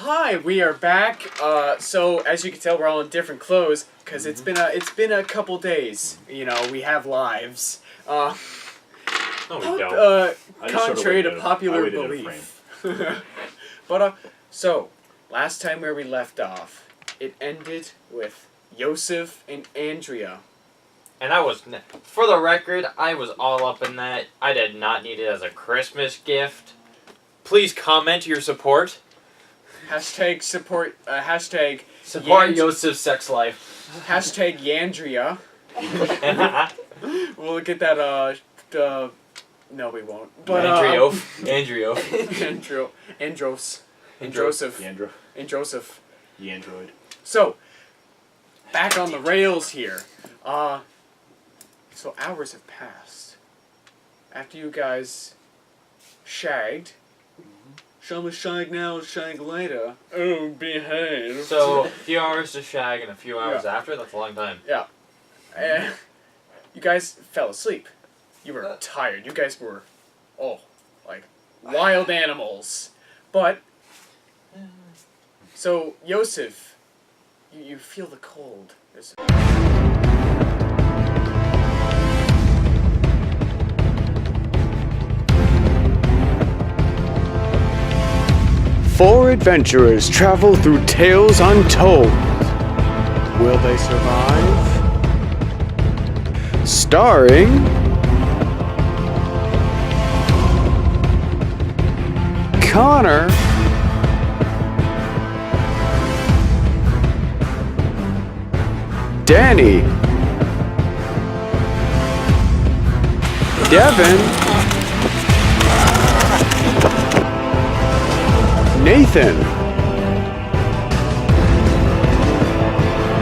Hi, we are back. So as you can tell, we're all in different clothes because it's been a couple days. You know, we have lives. No, we don't. Contrary to popular belief. But so last time where we left off, it ended with Joseph and Andrea. And for the record, I was all up in that. I did not need it as a Christmas gift. Please comment your support. Hashtag support. Hashtag support Joseph's sex life. Hashtag Yandria. We'll get that. No, we won't. But Andros. And Joseph. And Joseph. The android. So, back on the rails here. So hours have passed. After you guys shagged. Some is shag now, shag later. Oh, behave. So, a few hours to shag and a few hours after? That's a long time. Yeah. You guys fell asleep. You were tired. You guys were, like wild animals. But, so, Joseph, you feel the cold. Four adventurers travel through tales untold. Will they survive? Starring Connor, Danny, Devin, Nathan.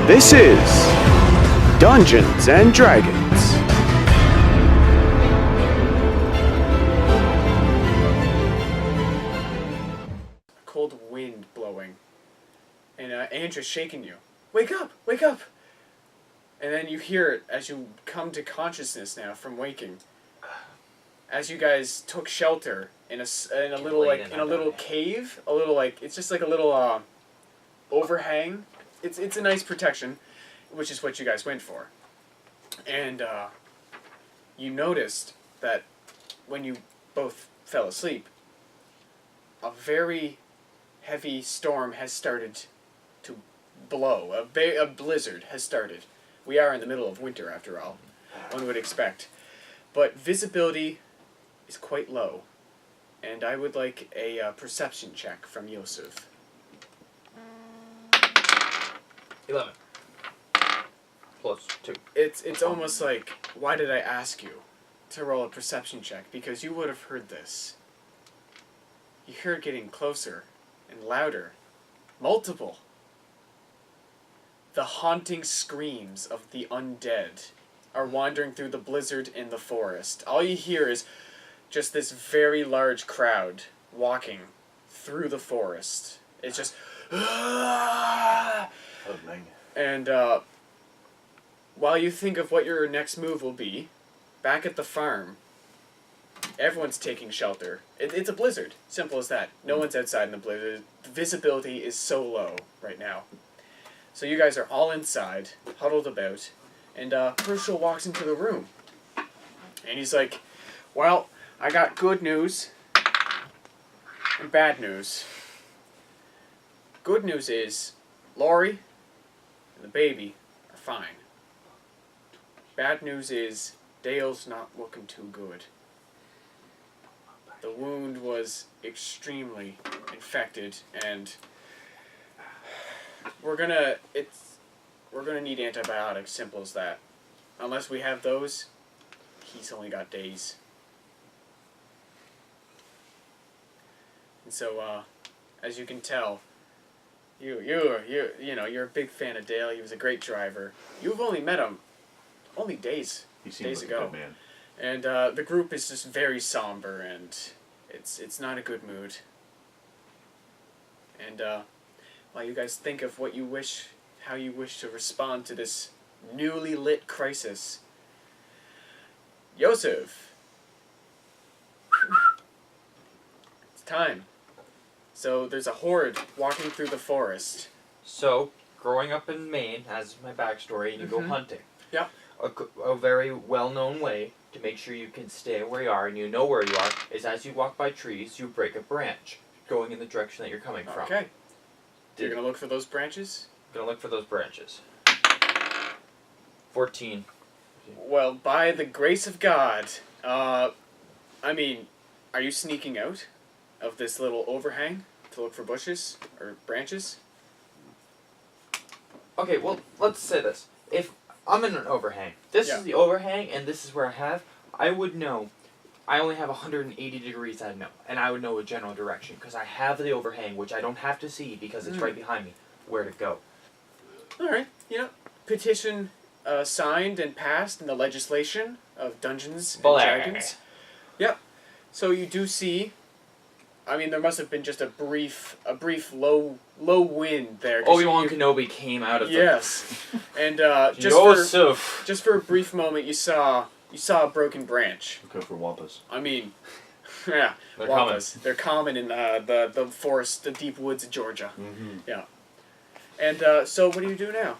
This is Dungeons and Dragons. A cold wind blowing. And Andrew's shaking you. Wake up! Wake up! And then you hear it as you come to consciousness now from waking. As you guys took shelter in a little cave, it's just like a little overhang. It's a nice protection, which is what you guys went for. And you noticed that when you both fell asleep, a very heavy storm has started to blow. A blizzard has started. We are in the middle of winter after all, one would expect. But visibility is quite low, and I would like a perception check from Joseph. 11. Plus 2. It's almost like, why did I ask you to roll a perception check? Because you would have heard this. You hear it getting closer and louder. Multiple. The haunting screams of the undead are wandering through the blizzard in the forest. All you hear is just this very large crowd walking through the forest. It's just... And while you think of what your next move will be, back at the farm, everyone's taking shelter. It's a blizzard. Simple as that. No one's outside in the blizzard. The visibility is so low right now. So you guys are all inside, huddled about, and Herschel walks into the room. And he's like, well, I got good news and bad news. Good news is, Lori and the baby are fine. Bad news is, Dale's not looking too good. The wound was extremely infected, and we're gonna need antibiotics, simple as that. Unless we have those, he's only got days. And so, as you can tell, you're a big fan of Dale. He was a great driver. You've only met him days ago. Good man. And the group is just very somber, and it's not a good mood. And while you guys think of how you wish to respond to this newly lit crisis, Joseph, it's time. So there's a horde walking through the forest. So, growing up in Maine, as my backstory, and you go hunting. Yeah. A very well-known way to make sure you can stay where you are and you know where you are is as you walk by trees, you break a branch, going in the direction that you're coming from. Okay. You're going to look for those branches? Gonna look for those branches. 14. Well, by the grace of God, I mean, are you sneaking out of this little overhang to look for bushes or branches? Okay, well, let's say this. If I'm in an overhang, this Yeah. is the overhang, and this is where I would know, I only have 180 degrees I'd know, and I would know a general direction, because I have the overhang, which I don't have to see, because it's right behind me, where to go. Alright, petition signed and passed in the legislation of Dungeons and Dragons. Yep. So you do see, I mean, there must have been just a brief low wind there. Obi-Wan Kenobi came out of Yes. And Joseph. just for a brief moment, you saw a broken branch. Look out for wampas. I mean, yeah, They're wampas. They're common in the forest, the deep woods of Georgia. Mm-hmm. Yeah. And so what do you do now?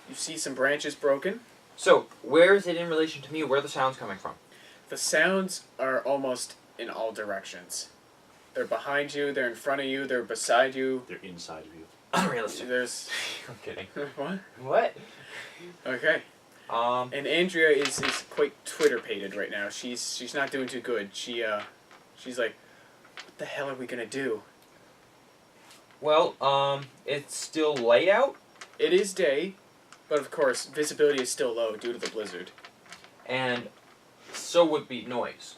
You see some branches broken. So, where is it in relation to me? Where are the sounds coming from? The sounds are almost in all directions. They're behind you, they're in front of you, they're beside you. They're inside of you. Unrealistic. There's... I'm kidding. What? What? Okay. And Andrea is quite Twitter-pated right now. She's not doing too good. She's like, what the hell are we gonna do? Well, it's still light out. It is day, but of course, visibility is still low due to the blizzard. And so would be noise.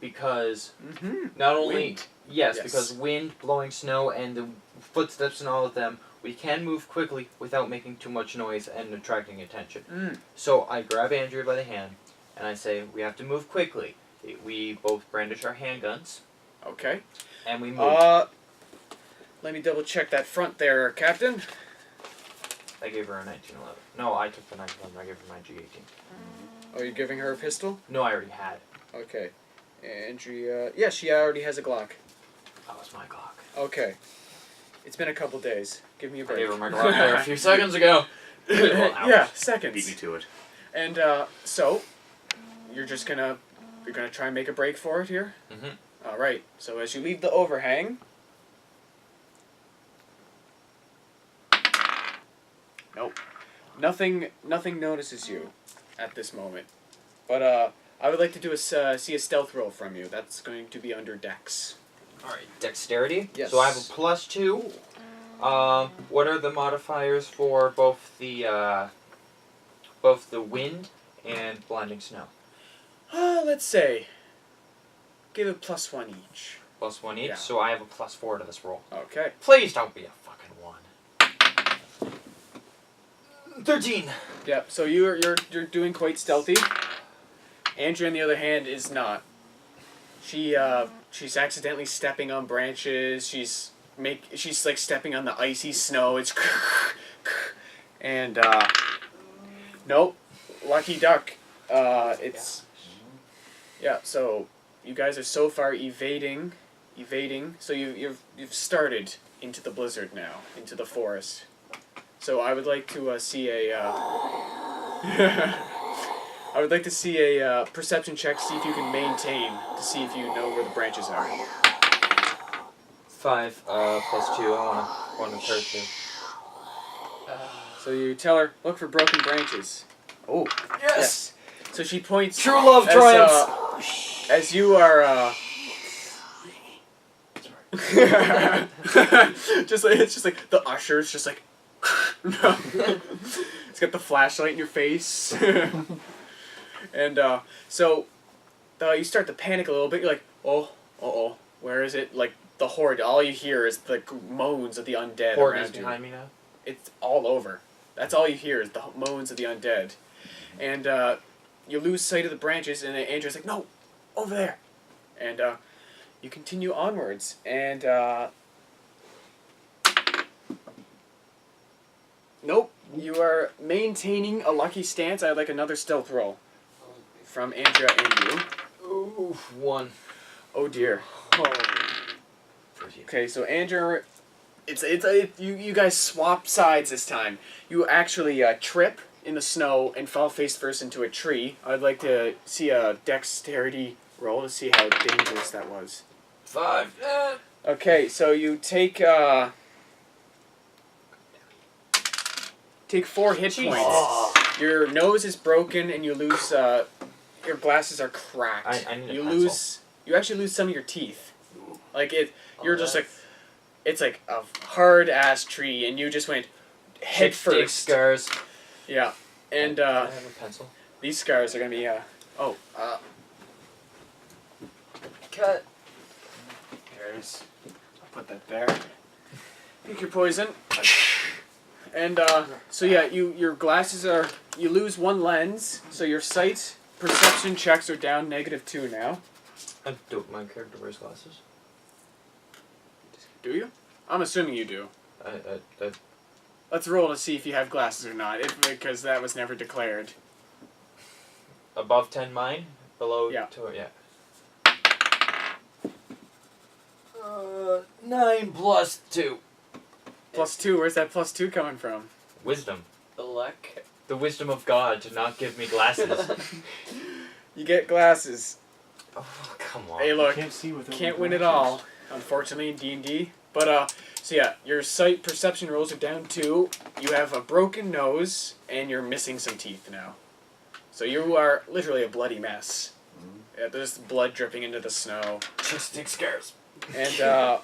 Because Mm-hmm. not only... Wind. Yes, Yes. because wind, blowing snow, and the footsteps and all of them, we can move quickly without making too much noise and attracting attention. Mm. So I grab Andrea by the hand, and I say, we have to move quickly. We both brandish our handguns, Okay. and we move. Let me double check that front there, Captain. I gave her a 1911. No, I took the 1911. I gave her my G18. Oh, you're giving her a pistol? No, I already had. Okay. Andrea... Yeah, she already has a Glock. That was my Glock. Okay. It's been a couple days. Give me a I break. gave her my Glock there a few seconds ago. Well, yeah, hours. seconds. Beat me to it. And, so, you're gonna try and make a break for it here? Mm-hmm. Alright, so as you leave the overhang... Nope. Nothing notices you at this moment. But, I would like to do see a stealth roll from you. That's going to be under Dex. Alright, dexterity. Yes. So I have a +2. What are the modifiers for both the wind and blinding snow? Let's say, give it +1 each. +1 each, Yeah. so I have a +4 to this roll. Okay. Please don't be a fucking 1. 13. Yeah. So you're doing quite stealthy. Andrea, on the other hand, is not. She's accidentally stepping on branches. She's like stepping on the icy snow. It's and nope. Lucky duck. It's yeah. So you guys are so far evading. So you've started into the blizzard now, into the forest. So I would like to see a. I would like to see a perception check, see if you can maintain, to see if you know where the branches are. 5 +2. I want to start to. So you tell her, look for broken branches. Oh yes! So she points. True love as, triumphs. As you are. It's just like the usher's just like. No. It's got the flashlight in your face. And so you start to panic a little bit. You're like, oh, where is it? Like the horde. All you hear is the moans of the undead Horde around is you. behind me now. It's all over. That's all you hear is the moans of the undead. And you lose sight of the branches, and Andrew's like, no, over there. And you continue onwards, and nope, you are maintaining a lucky stance. I'd like another stealth roll from Andrea and you. Ooh, 1. Oh dear. Okay, so Andrea You guys swap sides this time. You actually trip in the snow and fall face first into a tree. I'd like to see a dexterity roll to see how dangerous that was. 5. Okay, so you take 4 hit Jesus. points. Your nose is broken and you lose. Your glasses are cracked. I need a you pencil. lose. You actually lose some of your teeth. Like it. You're just like. It's like a hard ass tree, and you just went head Dick first. scars. Yeah, and Can I have a pencil? these scars are gonna be cut. There's. I'll put that there. Pick your poison. And so yeah, your glasses are. You lose one lens, so your sight perception checks are down -2 now. I don't. My character wears glasses. Do you? I'm assuming you do. I Let's roll to see if you have glasses or not, because that was never declared. above 10 mine, below Yeah. 2. Yeah. 9 plus 2. +2. Where's that +2 coming from? Wisdom. The luck. The wisdom of God to not give me glasses. You get glasses. Oh, come on. Hey, look, Can't see with can't win it all, unfortunately, in D&D. But, so yeah, your sight perception rolls are down 2. You have a broken nose, and you're missing some teeth now. So you are literally a bloody mess. Yeah, there's blood dripping into the snow. Just dick scars. And,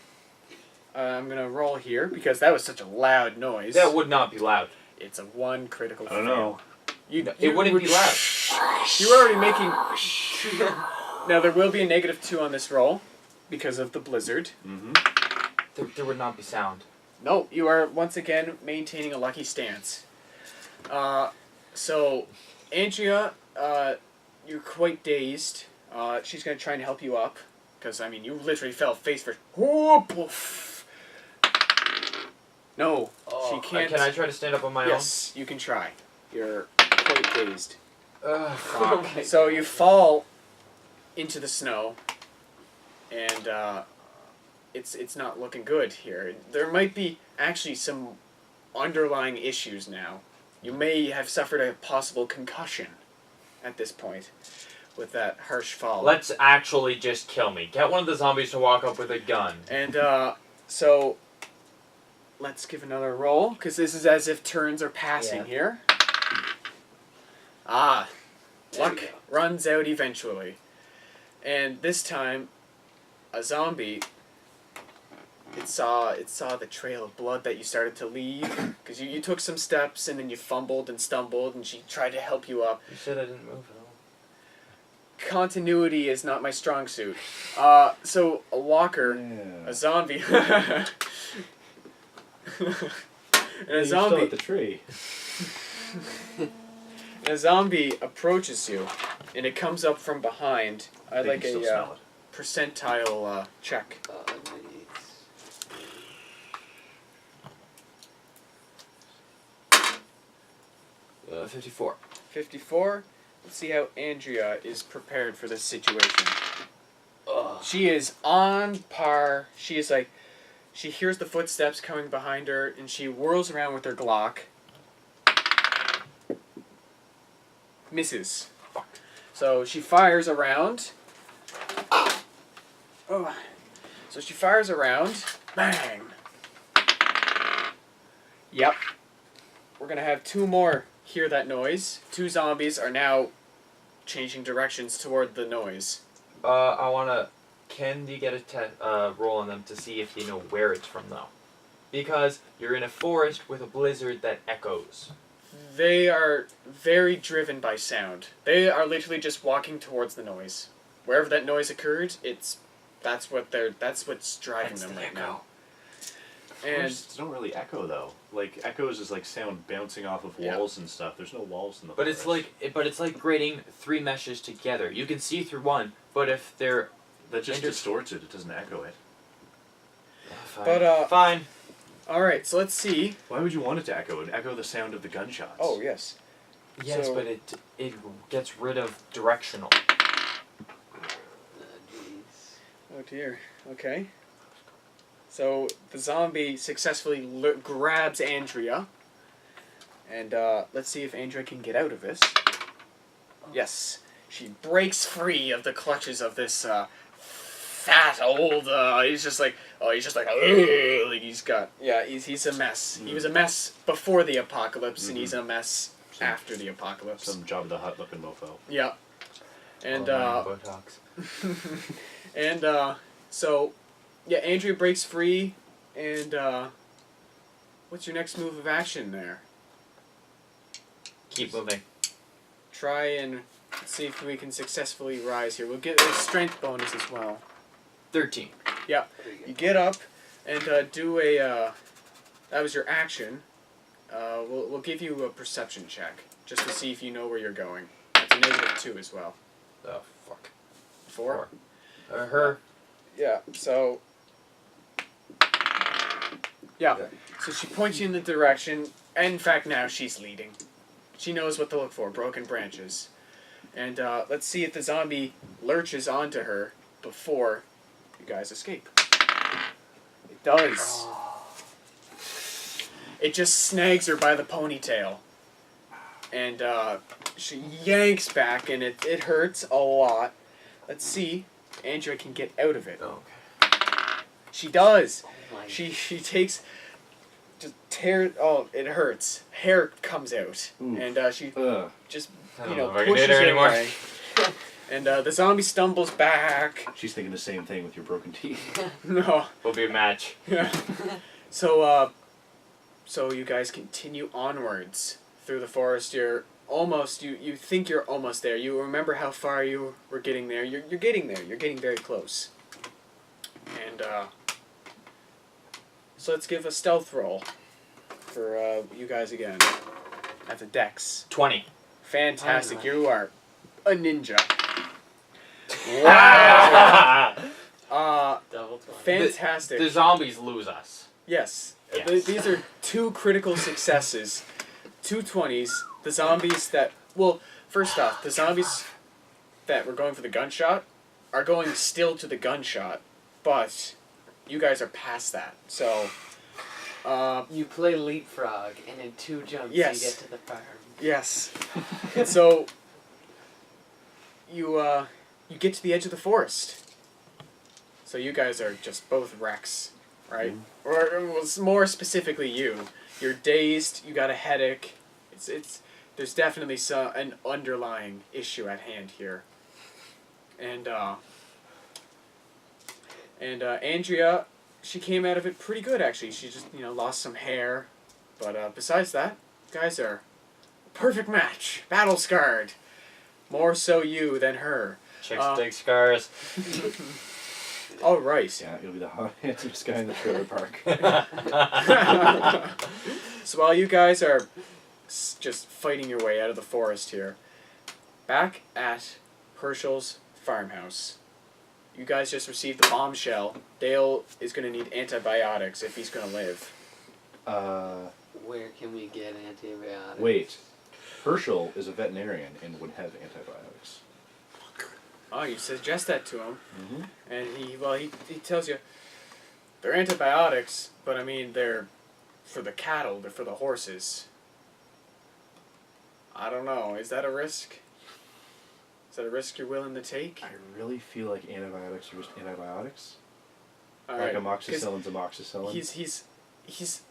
I'm gonna roll here, because that was such a loud noise. That would not be loud. It's a 1 critical I don't fail. know. It wouldn't be loud. You were already making... Now, there will be a -2 on this roll, because of the blizzard. Mm-hmm. There would not be sound. No, you are once again maintaining a lucky stance. So, Andrea, you're quite dazed. She's going to try and help you up. Because, I mean, you literally fell face first. Oh, poof. No, she can't. Can I try to stand up on my Yes, you can try. You're quite dazed. own? Fuck. So you fall into the snow, and it's not looking good here. There might be actually some underlying issues now. You may have suffered a possible concussion at this point with that harsh fall. Let's actually just kill me. Get one of the zombies to walk up with a gun. And so let's give another roll, because this is as if turns are passing here. Ah, There we luck go. runs out eventually. And this time, a zombie, it saw the trail of blood that you started to leave, because you took some steps and then you fumbled and stumbled, and she tried to help you up. You said I didn't move at all. Continuity is not my strong suit. So a walker, a zombie, and a Still zombie, at the tree. and a zombie approaches you, and it comes up from behind. I'd They like can still a smell it. percentile check. Nice. 54. 54. Let's see how Andrea is prepared for this situation. She is on par. She is like, she hears the footsteps coming behind her, and she whirls around with her Glock. Misses. So she fires around. Oh. So she fires around. Bang. Yep. We're gonna have 2 more hear that noise. 2 zombies are now changing directions toward the noise. I wanna. Can you get a roll on them to see if you know where it's from, though? Because you're in a forest with a blizzard that echoes. They are very driven by sound. They are literally just walking towards the noise. Wherever that noise occurred, that's what's driving That's them the right echo. now. And Forests don't really echo though. Like echoes is like sound bouncing off of Yeah. walls and stuff. There's no walls in the But it's forest. like grating 3 meshes together. You can see through one, but if they're that just inter- distorts it. It doesn't echo it. fine. But, fine. all right, so let's see. Why would you want it to echo? It echo the sound of the gunshots. Oh yes. Yes, so- but it gets rid of directional. Jeez. Oh dear. Okay. So the zombie successfully grabs Andrea. And let's see if Andrea can get out of this. Yes. She breaks free of the clutches of this fat old. He's just like he's got. Yeah, he's a mess. He was a mess before the apocalypse, and he's a mess after the apocalypse. Some Jabba the Hutt looking mofo. Yeah. And Botox. and so yeah, Andrea breaks free, and what's your next move of action there? Keep moving. Try and see if we can successfully rise here. We'll get a strength bonus as well. 13. Yeah. You get up and do a. That was your action. We'll give you a perception check just to see if you know where you're going. That's a -2 as well. Oh, fuck. 4? Her. Yeah. So. Yeah. So she points you in the direction. And in fact, now she's leading. She knows what to look for. Broken branches. And let's see if the zombie lurches onto her before you guys escape. It does. It just snags her by the ponytail. And she yanks back, and it hurts a lot. Let's see if Andrea can get out of it. Oh, She does. Oh my. She takes... Just tear... Oh, it hurts. Hair comes out. Oof. And she Ugh. just, I don't you know know, if I can do pushes it it anymore. away. And the zombie stumbles back. She's thinking the same thing with your broken teeth. No. Will be a match. Yeah. So you guys continue onwards through the forest. You're almost, you think you're almost there. You remember how far you were getting there. You're getting there. You're getting very close. And, so let's give a stealth roll for, you guys again. That's a dex. 20. Fantastic. You are a ninja. Wow! Double 20. Fantastic. The zombies lose us. Yes. Yes. These are 2 critical successes. 2 20s. The zombies that... Well, first off, the zombies that were going for the gunshot are going still to the gunshot. But you guys are past that. So... You play leapfrog, and in 2 jumps Yes. you get to the farm. yes. And so... You get to the edge of the forest. So you guys are just both wrecks, right? Or more specifically you. You're dazed, you got a headache. There's definitely an underlying issue at hand here. And Andrea, she came out of it pretty good actually. She just, lost some hair. But besides that, you guys are a perfect match. Battle scarred. More so you than her. Chicks dig scars. All right. Yeah, you'll be the hot handsomest guy in the trailer park. So while you guys are just fighting your way out of the forest here, back at Herschel's farmhouse, you guys just received the bombshell. Dale is going to need antibiotics if he's going to live. Where can we get antibiotics? Wait. Herschel is a veterinarian and would have antibiotics. Oh, you suggest that to him, Mm-hmm. and he tells you they're antibiotics, but I mean they're for the cattle, they're for the horses. I don't know. Is that a risk? Is that a risk you're willing to take? I really feel like antibiotics are just antibiotics. All Like right, 'cause amoxicillin's amoxicillin. He's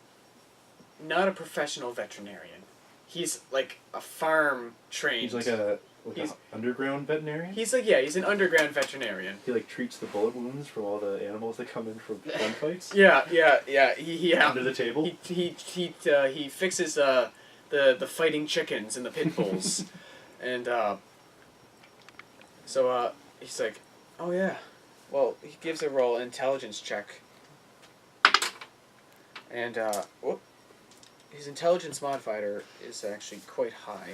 not a professional veterinarian. He's like a farm trained. He's like a He's- underground veterinarian. He's an underground veterinarian. He like treats the bullet wounds from all the animals that come in from gunfights. Yeah. He Under the table. He fixes the fighting chickens and the pit bulls, and so he's like, oh yeah, well he gives a roll intelligence check, and his intelligence modifier is actually quite high,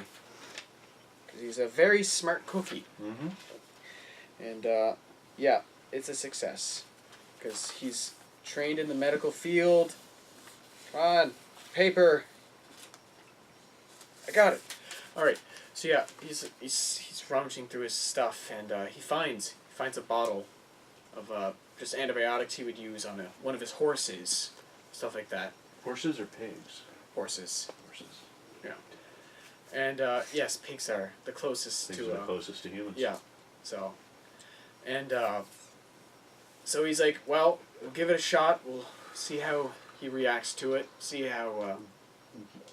because he's a very smart cookie, Mm-hmm. and yeah, it's a success, because he's trained in the medical field. Come on, paper. I got it. All right. So yeah, he's rummaging through his stuff, and he finds a bottle of just antibiotics he would use on one of his horses, stuff like that. Horses or pigs? Horses. Horses. And yes, pigs are the closest Pigs to. are the closest to humans. Yeah. So, and so he's like, well, we'll give it a shot. We'll see how he reacts to it. See how.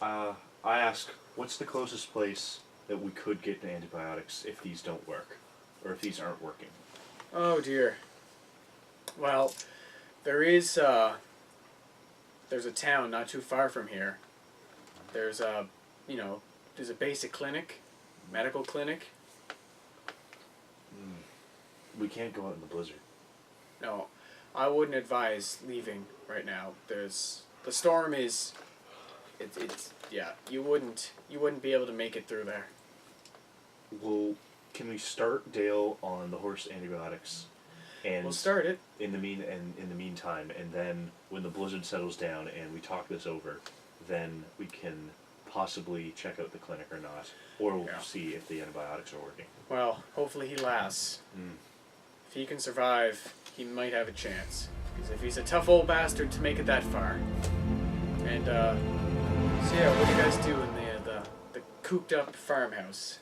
I ask, what's the closest place that we could get antibiotics if these don't work, or if these aren't working? Oh dear. Well, there's a town not too far from here. There's a, there's a basic clinic, medical clinic. We can't go out in the blizzard. No, I wouldn't advise leaving right now. The storm is, it's yeah. You wouldn't be able to make it through there. Well, can we start Dale on the horse antibiotics, and We'll start it. in the meantime, and then when the blizzard settles down and we talk this over, then we can possibly check out the clinic or not, or we'll Yeah. see if the antibiotics are working. Well, hopefully he lasts. Mm. If he can survive, he might have a chance. Because if he's a tough old bastard to make it that far. And so yeah, what do you guys do in the cooped up farmhouse?